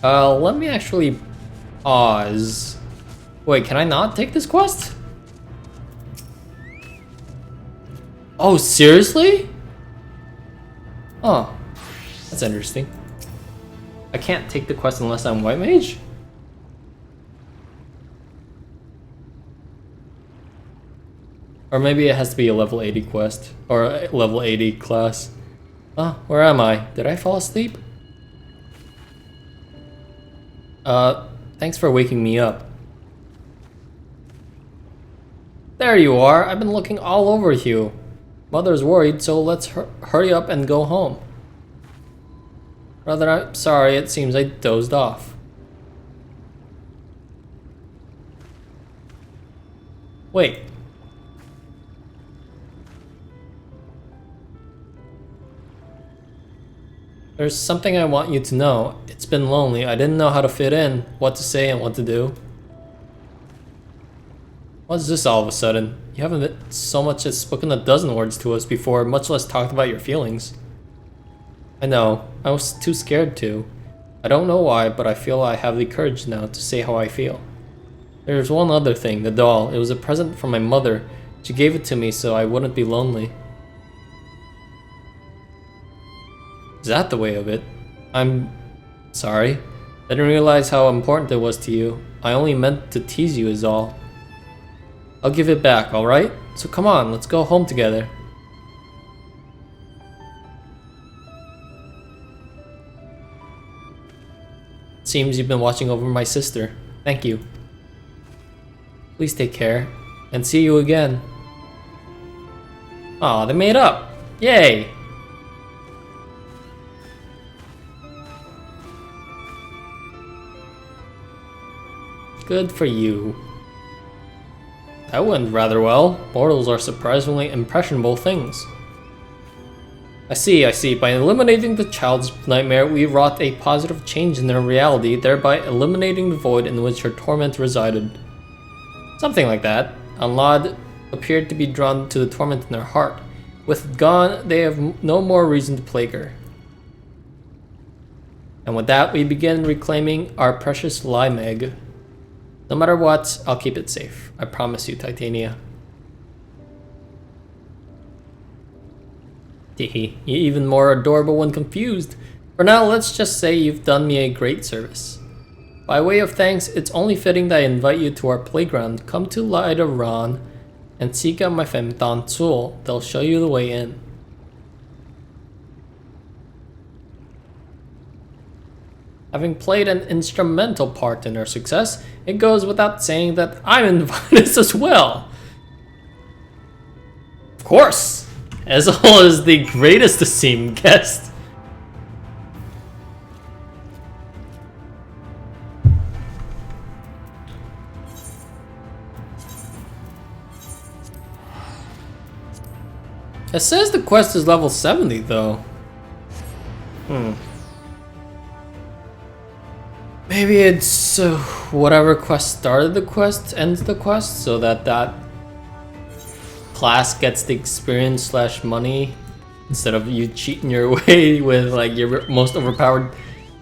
Let me actually pause. Wait, can I not take this quest? Oh, seriously? Oh. That's interesting. I can't take the quest unless I'm White Mage? Or maybe it has to be a level 80 quest. Or a level 80 class. Oh, where am I? Did I fall asleep? Thanks for waking me up. There you are! I've been looking all over you. Mother's worried, so let's hurry up and go home. Rather, I'm sorry, it seems I dozed off. Wait. There's something I want you to know. It's been lonely. I didn't know how to fit in, what to say and what to do. What's this all of a sudden? You haven't so much as spoken a dozen words to us before, much less talked about your feelings. I know, I was too scared to. I don't know why, but I feel I have the courage now to say how I feel. There's one other thing, the doll. It was a present from my mother. She gave it to me so I wouldn't be lonely. Is that the way of it? I'm sorry. I didn't realize how important it was to you. I only meant to tease you is all. I'll give it back, alright? So come on, let's go home together. Seems you've been watching over my sister. Thank you. Please take care, and see you again. Aw, they made up! Yay! Good for you. That went rather well. Mortals are surprisingly impressionable things. I see. By eliminating the child's nightmare, we wrought a positive change in their reality, thereby eliminating the void in which her torment resided. Something like that. Anlad appeared to be drawn to the torment in their heart. With it gone, they have no more reason to plague her. And with that, we begin reclaiming our precious Limeg. No matter what, I'll keep it safe. I promise you, Titania. Teehee, you're even more adorable when confused. For now, let's just say you've done me a great service. By way of thanks, it's only fitting that I invite you to our playground. Come to later on and seek out my femme Tansul. They'll show you the way in. Having played an instrumental part in our success, it goes without saying that I'm invited as well. Of course, as well as the greatest esteemed guest. It says the quest is level 70 though. Maybe it's whatever quest started the quest ends the quest, so that class gets the experience / money instead of you cheating your way with like your most overpowered.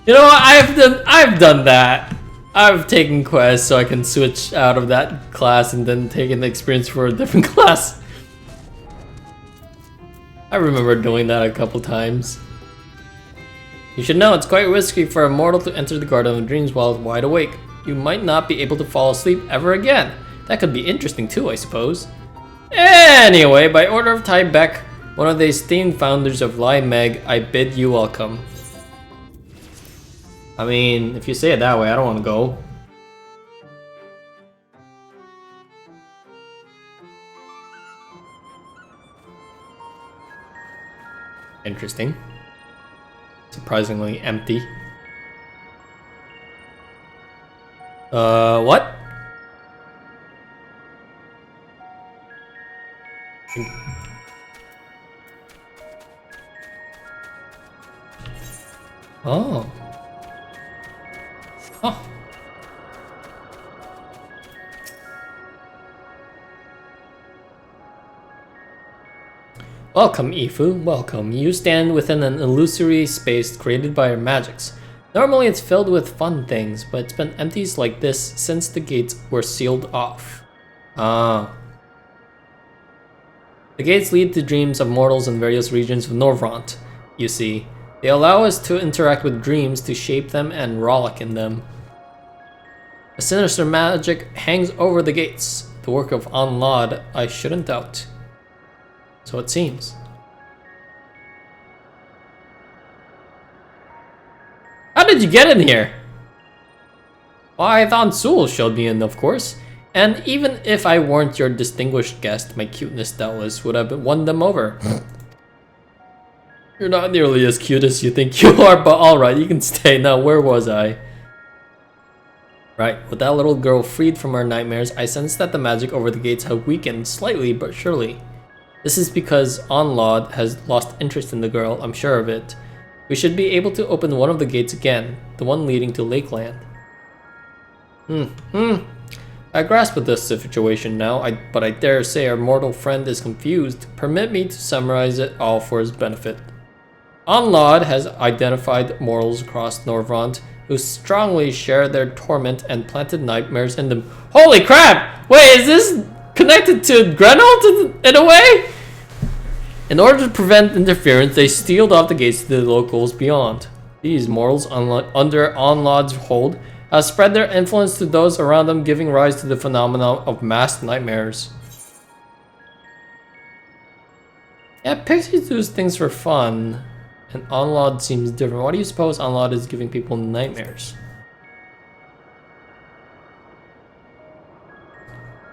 You know what? I've done that. I've taken quests so I can switch out of that class and then taking the experience for a different class. I remember doing that a couple times. You should know it's quite risky for a mortal to enter the Garden of Dreams while wide awake. You might not be able to fall asleep ever again. That could be interesting too, I suppose. Anyway, by order of Tai Beck, one of the esteemed founders of Limeg, I bid you welcome. I mean, if you say it that way, I don't want to go. Interesting. Surprisingly empty. What? Oh. Oh. Welcome, Ifu. Welcome. You stand within an illusory space created by our magics. Normally it's filled with fun things, but it's been empty like this since the gates were sealed off. Ah. The gates lead to dreams of mortals in various regions of Norvrant, you see. They allow us to interact with dreams, to shape them and rollick in them. A sinister magic hangs over the gates. The work of Anlad, I shouldn't doubt. So it seems. How did you get in here? Why, Tansul showed me in, of course. And even if I weren't your distinguished guest, my cuteness doubtless would have won them over. You're not nearly as cute as you think you are, but alright, you can stay. Now, where was I? Right, with that little girl freed from her nightmares, I sense that the magic over the gates have weakened slightly but surely. This is because Anlad has lost interest in the girl, I'm sure of it. We should be able to open one of the gates again, the one leading to Lakeland. I grasp with this situation now, but I dare say our mortal friend is confused. Permit me to summarize it all for his benefit. Anlad has identified mortals across Norvrant who strongly share their torment and planted nightmares in them. Holy crap! Wait, is this connected to Grenold in a way? In order to prevent interference, they sealed off the gates to the locals beyond. These mortals, under Anlad's hold, have spread their influence to those around them, giving rise to the phenomenon of mass nightmares. Yeah, pixies do things for fun, and Anlad seems different. Why do you suppose Anlad is giving people nightmares?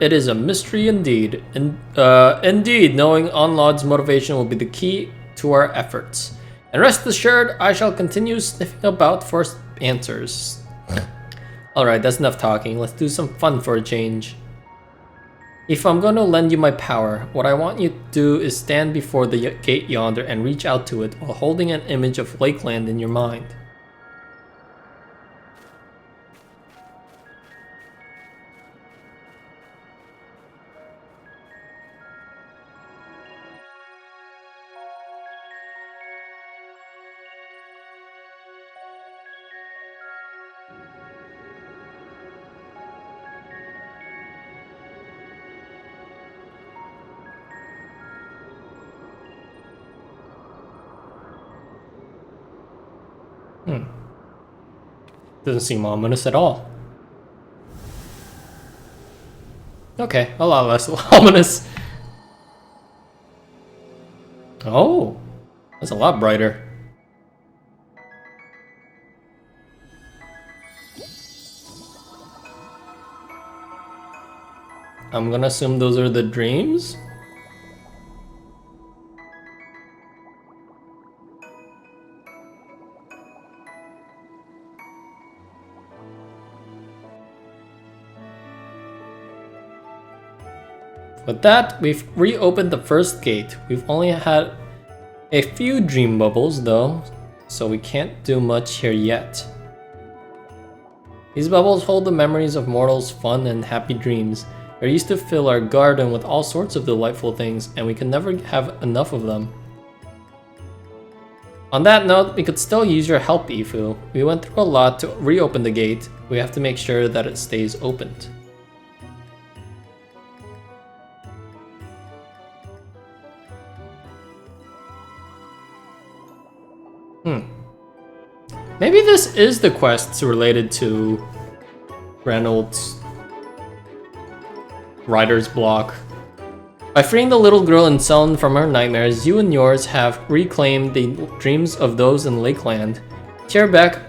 it is a mystery indeed. Indeed, knowing Onlod's motivation will be the key to our efforts. And rest assured, I shall continue sniffing about for answers. Alright, that's enough talking. Let's do some fun for a change. If I'm going to lend you my power, what I want you to do is stand before the gate yonder and reach out to it while holding an image of Lakeland in your mind. Doesn't seem ominous at all. Okay, a lot less ominous. Oh, that's a lot brighter. I'm gonna assume those are the dreams? With that, we've reopened the first gate. We've only had a few dream bubbles though, so we can't do much here yet. These bubbles hold the memories of mortals' fun and happy dreams. They used to fill our garden with all sorts of delightful things, and we can never have enough of them. On that note, we could still use your help, Ifu. We went through a lot to reopen the gate. We have to make sure that it stays opened. Maybe this is the quests related to Reynolds' writer's block. By freeing the little girl in Seln from her nightmares, you and yours have reclaimed the dreams of those in Lakeland. Tierbeck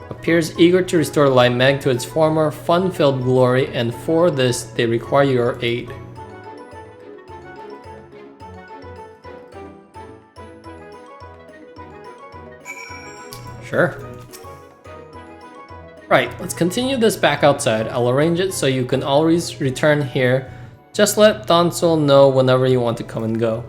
appears eager to restore Limeg to its former fun-filled glory, and for this they require your aid. Sure. Right, let's continue this back outside. I'll arrange it so you can always return here. Just let Donsol know whenever you want to come and go.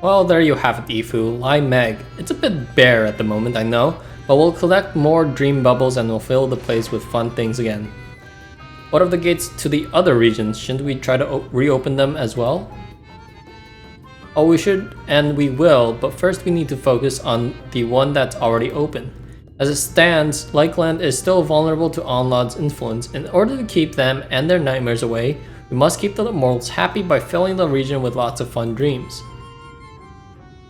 Well, there you have it, Ifu. Limeg. It's a bit bare at the moment, I know, but we'll collect more dream bubbles and we'll fill the place with fun things again. What of the gates to the other regions? Shouldn't we try to reopen them as well? Oh, we should, and we will, but first we need to focus on the one that's already open. As it stands, Lakeland is still vulnerable to Onlod's influence. In order to keep them and their nightmares away, we must keep the mortals happy by filling the region with lots of fun dreams.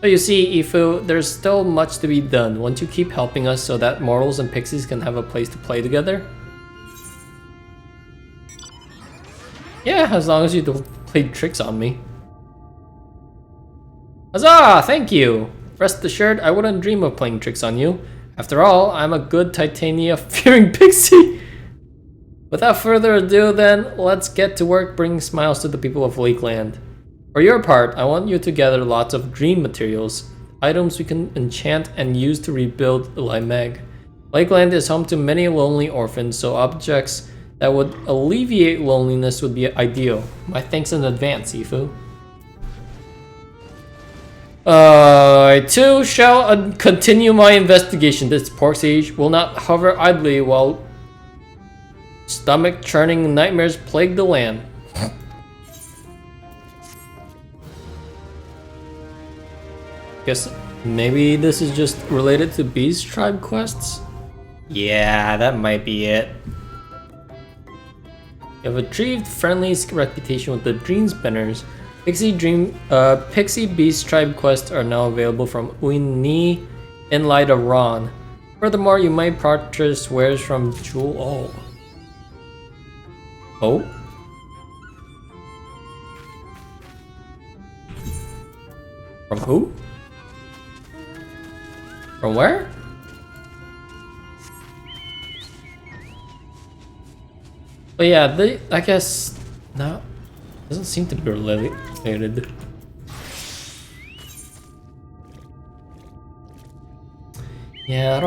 So you see, Ifu, there's still much to be done. Won't you keep helping us so that mortals and pixies can have a place to play together? Yeah, as long as you don't play tricks on me. Huzzah! Thank you! Rest assured, I wouldn't dream of playing tricks on you. After all, I'm a good Titania-fearing pixie! Without further ado then, let's get to work bringing smiles to the people of Lakeland. For your part, I want you to gather lots of dream materials, items we can enchant and use to rebuild Limeg. Lakeland is home to many lonely orphans, so objects that would alleviate loneliness would be ideal. My thanks in advance, Ifu. I too shall continue my investigation. This pork sage will not hover idly while stomach-churning nightmares plague the land. Guess Maybe this is just related to Beast Tribe quests? Yeah, that might be it. You have achieved friendly reputation with the Dream Spinners. Pixie Beast Tribe quests are now available from Uini in Light of Ron. Furthermore, you might purchase wares from Jewel. Oh? From who? From where? But yeah, I guess no, doesn't seem to be related. Yeah, I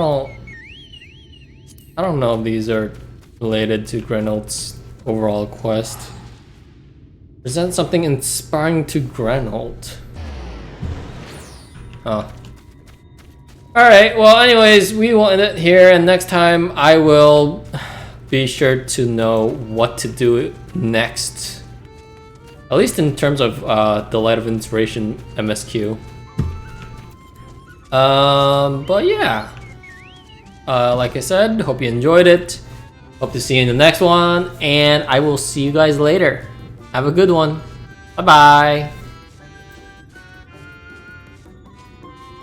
don't know if these are related to Grenald's overall quest. Present something inspiring to Grenald. Oh. Alright, well anyways, we will end it here, and next time I will be sure to know what to do next. At least in terms of the Light of Inspiration MSQ. But yeah. Like I said, hope you enjoyed it. Hope to see you in the next one, and I will see you guys later. Have a good one. Bye-bye.